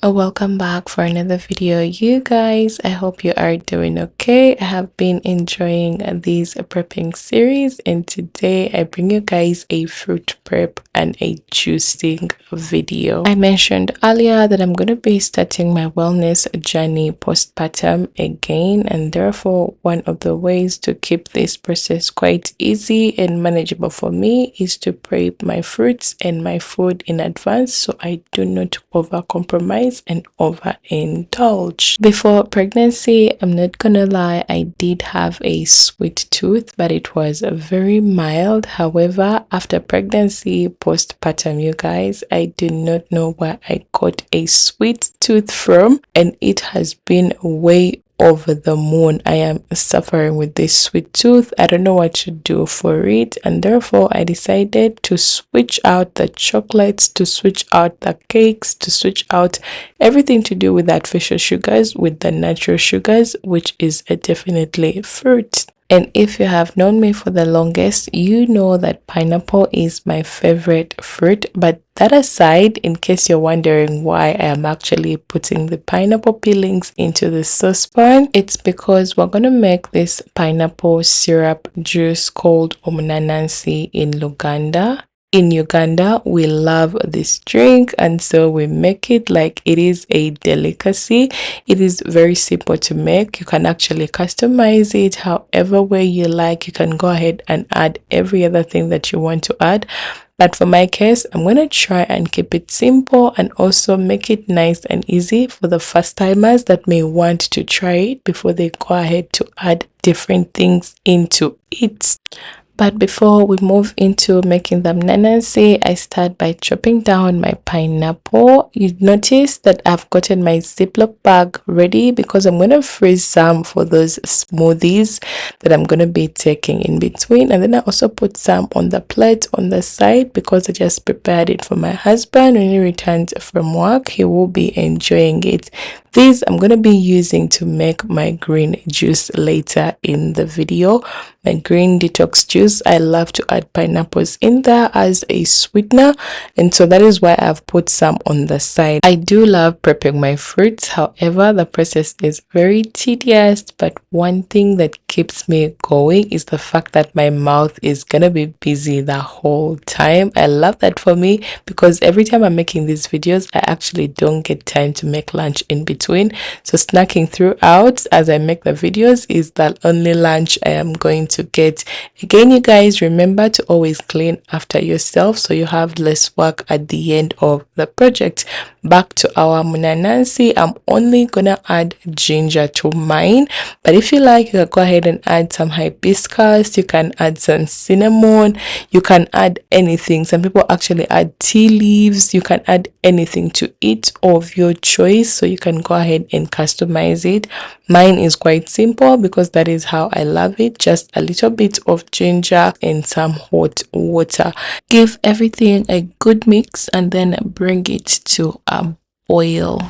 Welcome back for another video, you guys. I hope you are doing okay. I have been enjoying this prepping series, and today I bring you guys a fruit prep and a juicing video. I mentioned earlier that I'm going to be starting my wellness journey postpartum again, and therefore one of the ways to keep this process quite easy and manageable for me is to prep my fruits and my food in advance so I do not over compromise and overindulge. Before pregnancy, I'm not gonna lie, I did have a sweet tooth, but it was very mild. However, after pregnancy, postpartum, you guys, I do not know where I got a sweet tooth from, and it has been way over the moon. I am suffering with this sweet tooth. I don't know what to do for it, and therefore I decided to switch out the chocolates, to switch out the cakes, to switch out everything to do with artificial sugars with the natural sugars, which is definitely fruit. And if you have known me for the longest, you know that pineapple is my favorite fruit. But that aside, in case you're wondering why I am actually putting the pineapple peelings into the saucepan, it's because we're going to make this pineapple syrup juice called Munanansi in Uganda. In Uganda, we love this drink, and so we make it like it is a delicacy. It is very simple to make. You can actually customize it however way you like. You can go ahead and add every other thing that you want to add. But for my case, I'm going to try and keep it simple and also make it nice and easy for the first timers that may want to try it before they go ahead to add different things into it. But before we move into making the Munanansi, I start by chopping down my pineapple. You notice that I've gotten my Ziploc bag ready because I'm going to freeze some for those smoothies that I'm going to be taking in between. And then I also put some on the plate on the side because I just prepared it for my husband. When he returns from work, he will be enjoying it. These I'm going to be using to make my green juice later in the video. My green detox juice, I love to add pineapples in there as a sweetener, and so that is why I've put some on the side. I do love prepping my fruits, however the process is very tedious, but one thing that keeps me going is the fact that my mouth is gonna be busy the whole time. I love that for me because every time I'm making these videos, I actually don't get time to make lunch in between, so snacking throughout as I make the videos is the only lunch I am going to get. Again, you guys, remember to always clean after yourself so you have less work at the end of the project. Back to our Munanansi, I'm only gonna add ginger to mine, but if you like, you can go ahead and add some hibiscus, you can add some cinnamon, you can add anything. Some people actually add tea leaves. You can add anything to it of your choice, so you can go ahead and customize it. Mine is quite simple because that is how I love it. Just a little bit of ginger and some hot water. Give everything a good mix and then bring it to a boil.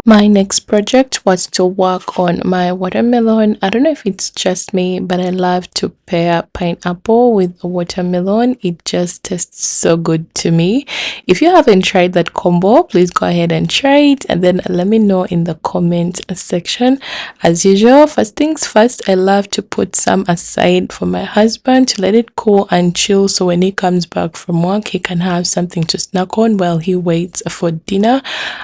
My next project was to work on my watermelon. I don't know if it's just me, but I love to pair pineapple with watermelon. It just tastes so good to me. If you haven't tried that combo, please go ahead and try it and then let me know in the comment section. As usual, first things first, I love to put some aside for my husband to let it cool and chill, so when he comes back from work, he can have something to snack on while he waits for dinner.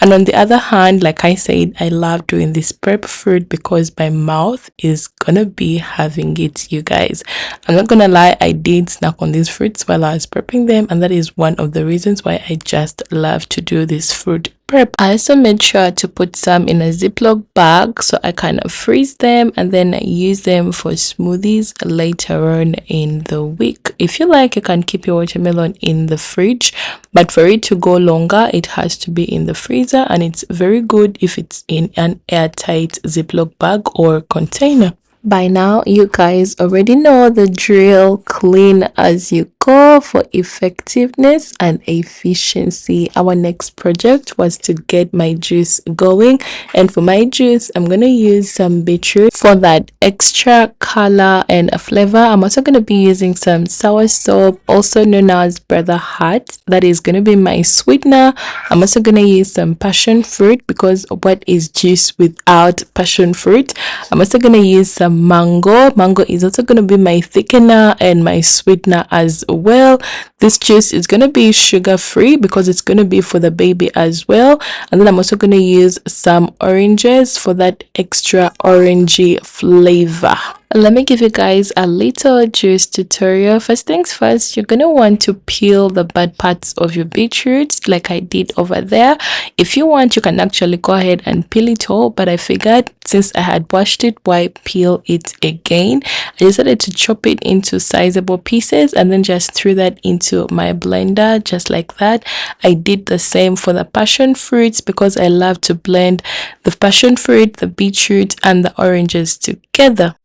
And on the other hand, like I said, I love doing this prep fruit because my mouth is gonna be having it, you guys. I'm not gonna lie, I did snack on these fruits while I was prepping them, and that is one of the reasons why I just love to do this fruit prep. I also made sure to put some in a Ziploc bag so I kind of freeze them and then use them for smoothies later on in the week. If you like, you can keep your watermelon in the fridge, but for it to go longer, it has to be in the freezer, and it's very good if it's in an airtight Ziploc bag or container. By now, you guys already know the drill. Clean as you go for effectiveness and efficiency. Our next project was to get my juice going, and for my juice, I'm gonna use some beetroot for that extra color and a flavor. I'm also gonna be using some sour soap, also known as brother heart. That is gonna be my sweetener. I'm also gonna use some passion fruit, because what is juice without passion fruit? I'm also gonna use some mango. Mango is also gonna be my thickener and my sweetener as well. This juice is gonna be sugar free because it's gonna be for the baby as well. And then I'm also gonna use some oranges for that extra orangey flavor. Let me give you guys a little juice tutorial. First things first, you're gonna want to peel the bad parts of your beetroot like I did over there. If you want, you can actually go ahead and peel it all, but I figured since I had washed it, why peel it again? I decided to chop it into sizable pieces and then just threw that into my blender just like that. I did the same for the passion fruits because I love to blend the passion fruit, the beetroot, and the oranges together.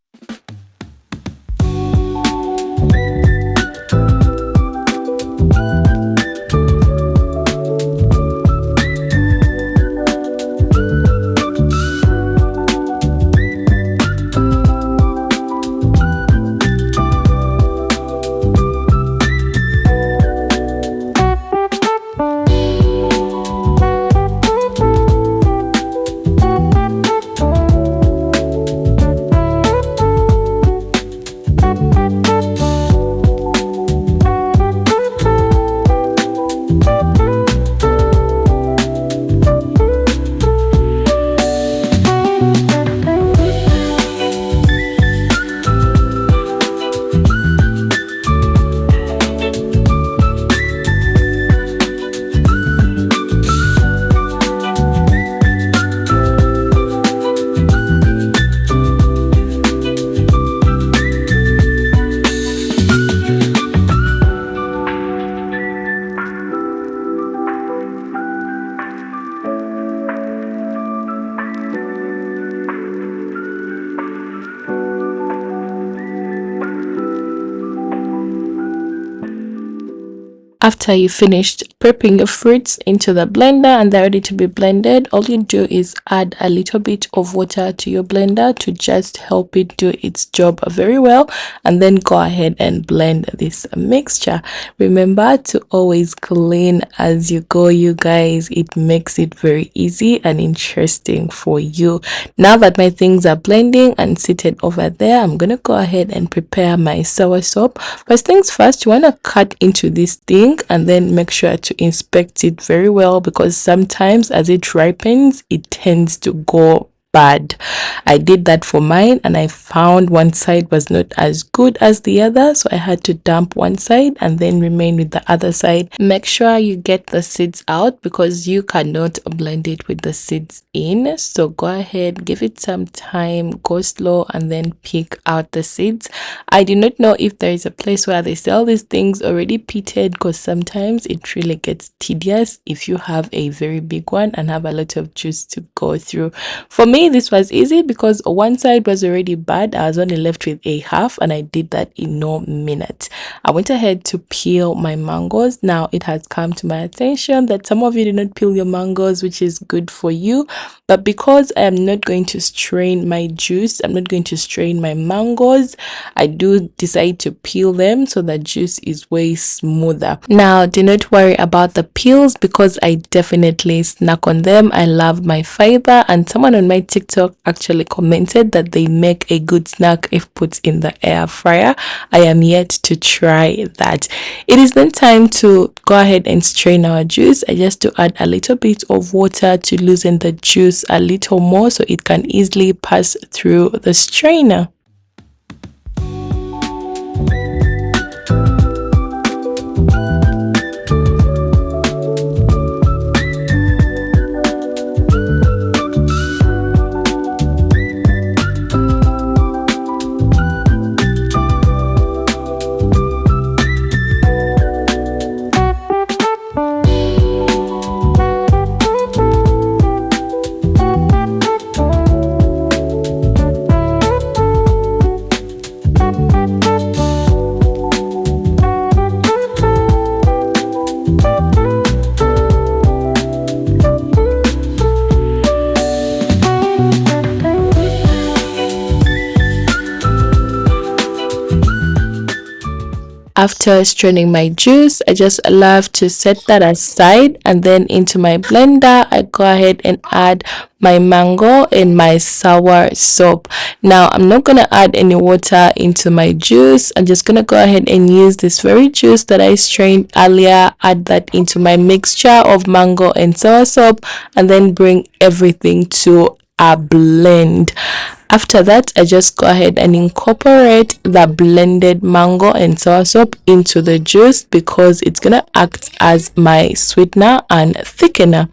After you finished prepping your fruits into the blender and they're ready to be blended, all you do is add a little bit of water to your blender to just help it do its job very well, and then go ahead and blend this mixture. Remember to always clean as you go, you guys. It makes it very easy and interesting for you. Now that my things are blending and seated over there, I'm gonna go ahead and prepare my sour soap. First things first, you want to cut into this thing and then make sure to inspect it very well, because sometimes as it ripens it tends to go bad. I did that for mine and I found one side was not as good as the other, so I had to dump one side and then remain with the other side. Make sure you get the seeds out because you cannot blend it with the seeds in, so go ahead, give it some time, go slow, and then pick out the seeds. I do not know if there is a place where they sell these things already pitted, because sometimes it really gets tedious if you have a very big one and have a lot of juice to go through. For me, this was easy because one side was already bad. I was only left with a half and I did that in no minute. I went ahead to peel my mangoes. Now it has come to my attention that some of you do not peel your mangoes, which is good for you, but because I am not going to strain my juice, I'm not going to strain my mangoes, I do decide to peel them so the juice is way smoother. Now do not worry about the peels because I definitely snack on them. I love my fiber, and someone on my TikTok actually commented that they make a good snack if put in the air fryer. I am yet to try that. It is then time to go ahead and strain our juice. I just to add a little bit of water to loosen the juice a little more so it can easily pass through the strainer. After straining my juice, I just love to set that aside, and then into my blender I go ahead and add my mango and my sour soap. Now I'm not gonna add any water into my juice. I'm just gonna go ahead and use this very juice that I strained earlier, add that into my mixture of mango and sour soap, and then bring everything to a blend. After that, I just go ahead and incorporate the blended mango and sour soap into the juice because it's gonna act as my sweetener and thickener.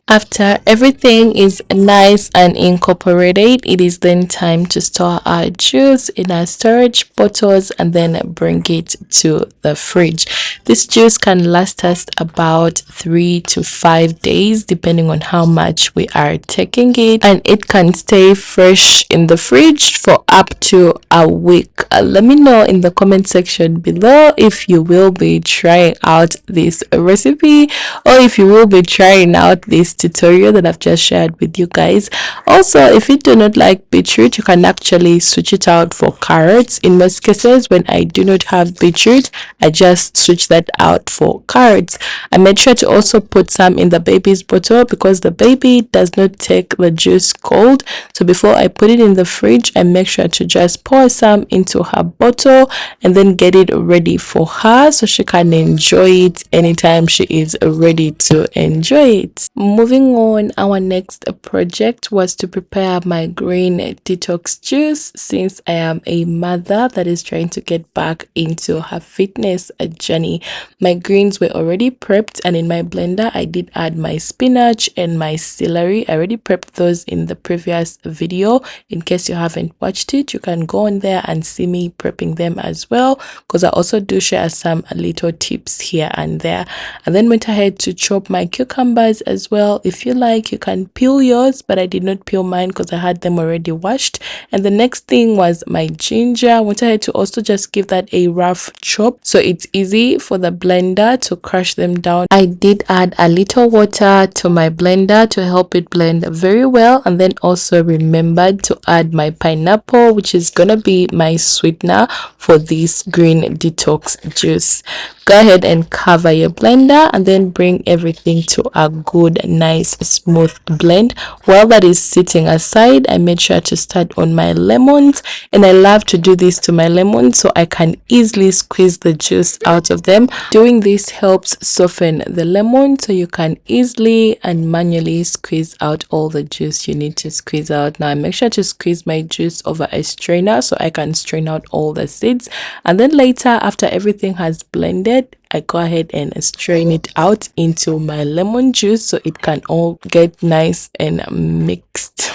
After everything is nice and incorporated, it is then time to store our juice in our storage bottles and then bring it to the fridge. This juice can last us about 3 to 5 days depending on how much we are taking it, and it can stay fresh in the fridge for up to a week. Let me know in the comment section below if you will be trying out this recipe or if you will be trying out this tutorial that I've just shared with you guys. Also, if you do not like beetroot, you can actually switch it out for carrots. In most cases, when I do not have beetroot, I just switch that out for carrots. I made sure to also put some in the baby's bottle because the baby does not take the juice cold. So before I put it in the fridge, I make sure to just pour some into her bottle and then get it ready for her so she can enjoy it anytime she is ready to enjoy it. Moving on, our next project was to prepare my green detox juice since I am a mother that is trying to get back into her fitness journey. My greens were already prepped, and in my blender I did add my spinach and my celery. I already prepped those in the previous video. In case you haven't watched it, you can go on there and see me prepping them as well, because I also do share some little tips here and there. And then went ahead to chop my cucumbers as well. If you like, you can peel yours, but I did not peel mine because I had them already washed. And the next thing was my ginger. I went ahead to also just give that a rough chop so it's easy for the blender to crush them down. I did add a little water to my blender to help it blend very well, and then also remembered to add my pineapple, which is gonna be my sweetener for this green detox juice. Go ahead and cover your blender and then bring everything to a good, nice, smooth blend. While that is sitting aside, I made sure to start on my lemons, and I love to do this to my lemons so I can easily squeeze the juice out of them. Doing this helps soften the lemon so you can easily and manually squeeze out all the juice you need to squeeze out. Now I make sure to squeeze my juice over a strainer so I can strain out all the seeds, and then later, after everything has blended, I go ahead and strain it out into my lemon juice so it can all get nice and mixed.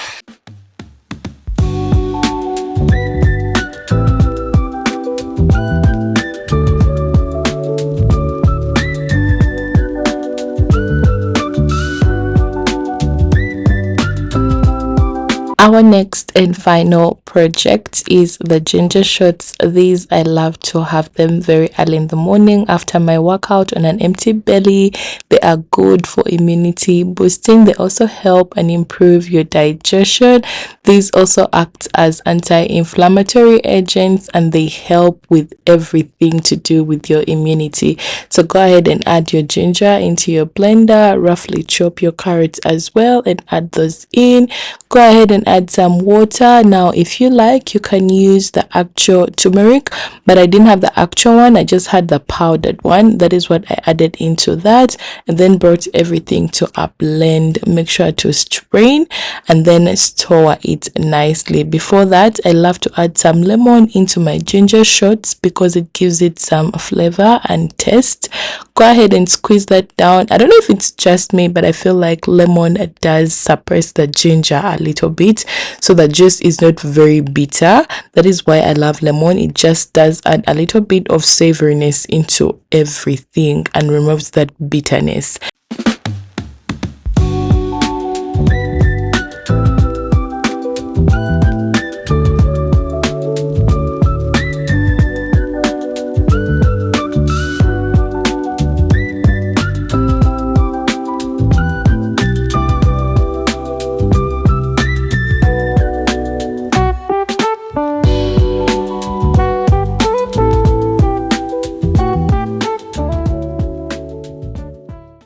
Our next and final project is the ginger shots. These I love to have them very early in the morning after my workout on an empty belly. They are good for immunity boosting. They also help and improve your digestion. These also act as anti-inflammatory agents, and they help with everything to do with your immunity. So go ahead and add your ginger into your blender, roughly chop your carrots as well and add those in. Go ahead and add add some water. Now if you like, you can use the actual turmeric, but I didn't have the actual one. I just had the powdered one. That is what I added into that, and then brought everything to a blend. Make sure to strain and then store it nicely. Before that, I love to add some lemon into my ginger shots because it gives it some flavor and taste. Go ahead and squeeze that down. I don't know if it's just me, but I feel like lemon does suppress the ginger a little bit, so the juice is not very bitter. That is why I love lemon. It just does add a little bit of savoriness into everything and removes that bitterness.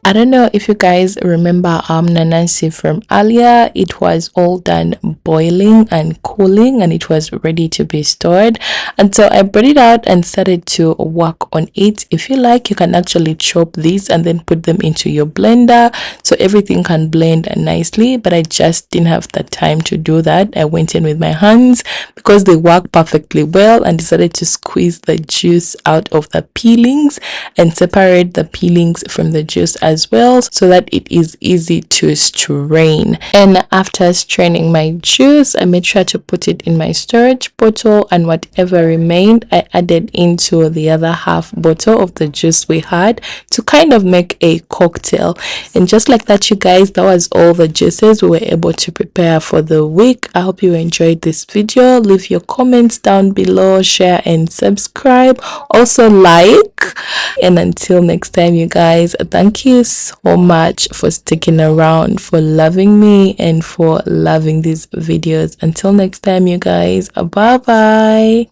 I don't know if you guys remember Munanansi from earlier. It was all done boiling and cooling, and it was ready to be stored. And so I brought it out and started to work on it. If you like, you can actually chop these and then put them into your blender so everything can blend nicely, but I just didn't have the time to do that. I went in with my hands because they work perfectly well, and decided to squeeze the juice out of the peelings and separate the peelings from the juice as well, so that it is easy to strain. And after straining my juice, I made sure to put it in my storage bottle, and whatever remained I added into the other half bottle of the juice we had to kind of make a cocktail. And just like that, you guys, that was all the juices we were able to prepare for the week. I hope you enjoyed this video. Leave your comments down below, share and subscribe, also like. And until next time, you guys, thank you so much for sticking around, for loving me and for loving these videos. Until next time, you guys, bye bye.